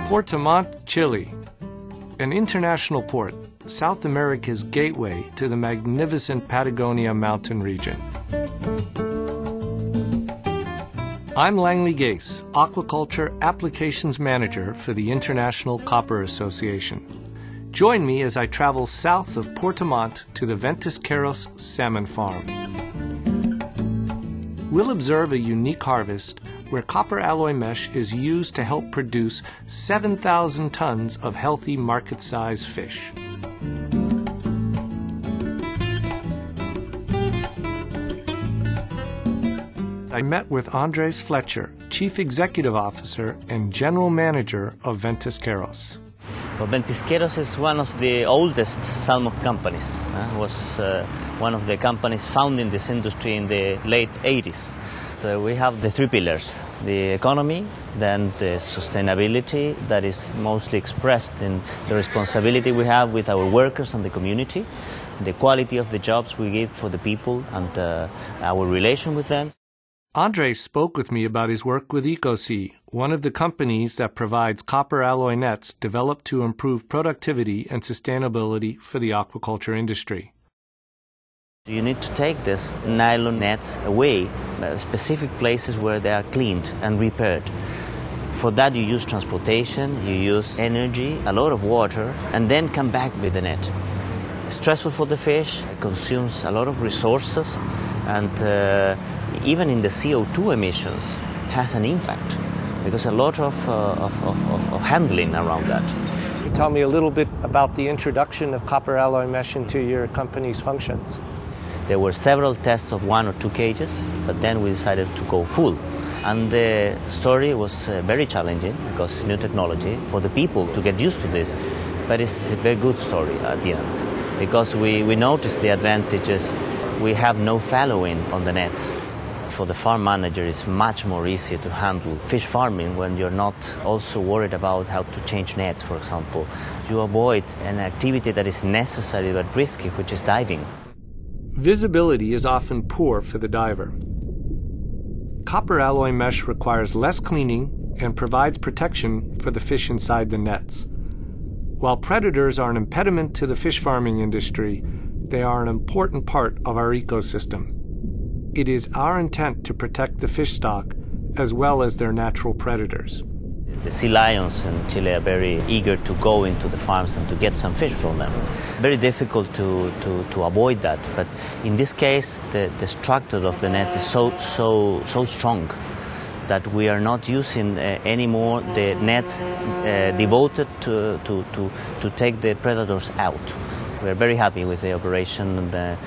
Puerto Montt, Chile, an international port, South America's gateway to the magnificent Patagonia mountain region. I'm Langley Gase, Aquaculture Applications Manager for the International Copper Association. Join me as I travel south of Puerto Montt to the Ventisqueros Salmon Farm. We'll observe a unique harvest where copper alloy mesh is used to help produce 7,000 tons of healthy market-size fish. I met with Andres Fletcher, Chief Executive Officer and General Manager of Ventisqueros. Well, Ventisqueros is one of the oldest salmon companies. It was one of the companies founding this industry in the late 80s. We have the three pillars: the economy, then the sustainability that is mostly expressed in the responsibility we have with our workers and the community, the quality of the jobs we give for the people and our relation with them. Andres spoke with me about his work with EcoSea, one of the companies that provides copper alloy nets developed to improve productivity and sustainability for the aquaculture industry. You need to take these nylon nets away, specific places where they are cleaned and repaired. For that you use transportation, you use energy, a lot of water, and then come back with the net. It's stressful for the fish, it consumes a lot of resources, and even in the CO2 emissions has an impact because a lot of handling around that. Can you tell me a little bit about the introduction of copper alloy mesh into your company's functions? There were several tests of 1 or 2 cages, but then we decided to go full. And the story was very challenging because it's new technology for the people to get used to this. But it's a very good story at the end because we noticed the advantages. We have no fallowing on the nets. For the farm manager, it's much more easy to handle fish farming when you're not also worried about how to change nets, for example. You avoid an activity that is necessary but risky, which is diving. Visibility is often poor for the diver. Copper alloy mesh requires less cleaning and provides protection for the fish inside the nets. While predators are an impediment to the fish farming industry, they are an important part of our ecosystem. It is our intent to protect the fish stock as well as their natural predators. The sea lions in Chile are very eager to go into the farms and to get some fish from them. Very difficult to avoid that, but in this case the structure of the net is so strong that we are not using anymore the nets devoted to take the predators out. We are very happy with the operation, and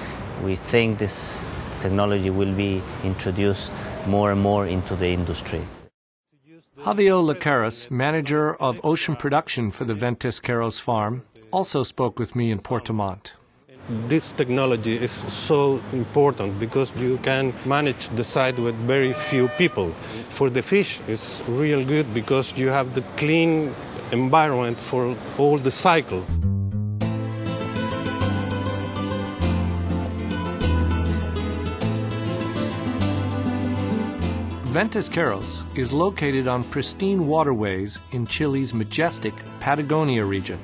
we think this technology will be introduced more and more into the industry. Javier Lacaras, manager of ocean production for the Ventisqueros farm, also spoke with me in Puerto Montt. This technology is so important because you can manage the site with very few people. For the fish, it's real good because you have the clean environment for all the cycle. Ventisqueros is located on pristine waterways in Chile's majestic Patagonia region.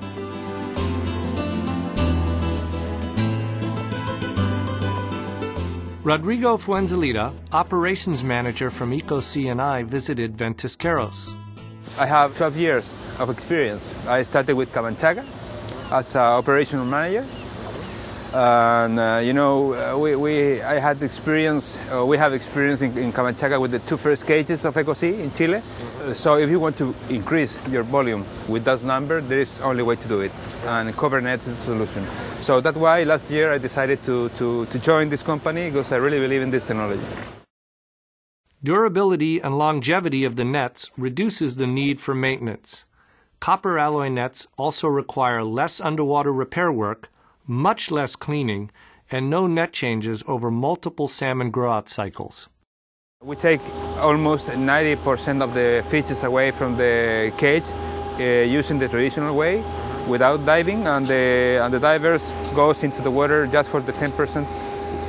Rodrigo Fuenzalida, operations manager from EcoSea, and I visited Ventisqueros. I have 12 years of experience. I started with Camanchaca as an operational manager. And I had experience. We have experience in Camanchaca with the 2 first cages of EcoSea in Chile. So if you want to increase your volume with that number, there is only way to do it, and cover nets is the solution. So that's why last year I decided to join this company because I really believe in this technology. Durability and longevity of the nets reduces the need for maintenance. Copper alloy nets also require less underwater repair work, much less cleaning, and no net changes over multiple salmon grow-out cycles. We take almost 90% of the fishes away from the cage using the traditional way. without diving, and the divers goes into the water just for the 10%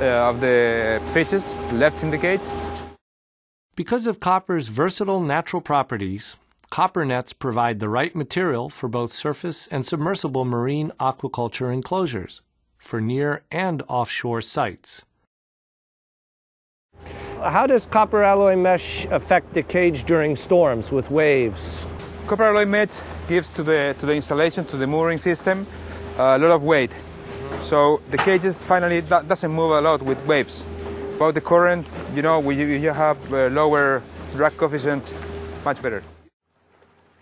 of the fishes left in the cage. Because of copper's versatile natural properties, copper nets provide the right material for both surface and submersible marine aquaculture enclosures, for near and offshore sites. How does copper alloy mesh affect the cage during storms with waves? Copper alloy mesh gives to the installation, to the mooring system, a lot of weight. So the cages finally doesn't move a lot with waves. But the current, you have lower drag coefficient, much better.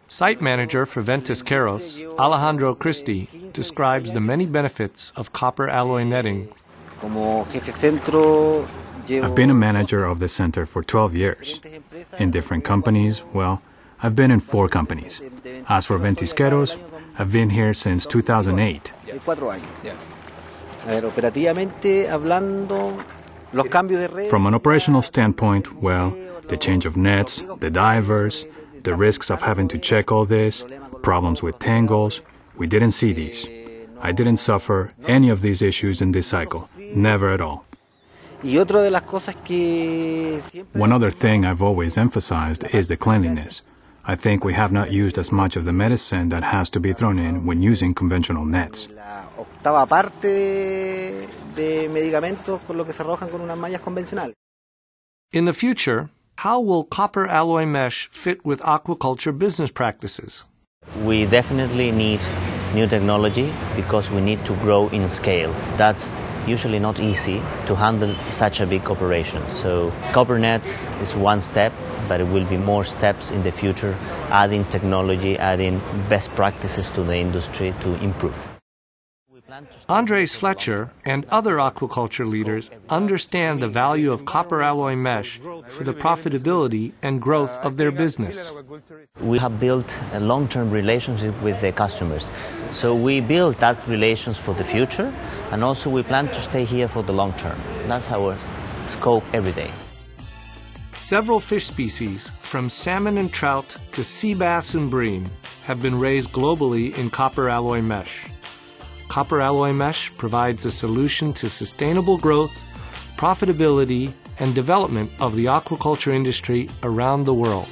Site manager for Ventus Caros, Alejandro Cristi, describes the many benefits of copper alloy netting. I've been a manager of the center for 12 years. In different companies, I've been in 4 companies. As for Ventus Caros, I've been here since 2008. From an operational standpoint, the change of nets, the divers, the risks of having to check all this, problems with tangles, we didn't see these. I didn't suffer any of these issues in this cycle, never at all. One other thing I've always emphasized is the cleanliness. I think we have not used as much of the medicine that has to be thrown in when using conventional nets. In the future, how will copper alloy mesh fit with aquaculture business practices? We definitely need new technology because we need to grow in scale. That's usually not easy to handle such a big operation. So copper nets is one step, but it will be more steps in the future, adding technology, adding best practices to the industry to improve. Andres Fletcher and other aquaculture leaders understand the value of copper alloy mesh for the profitability and growth of their business. We have built a long-term relationship with the customers. So we build that relations for the future, and also we plan to stay here for the long term. That's our scope every day. Several fish species, from salmon and trout to sea bass and bream, have been raised globally in copper alloy mesh. Copper alloy mesh provides a solution to sustainable growth, profitability, and development of the aquaculture industry around the world.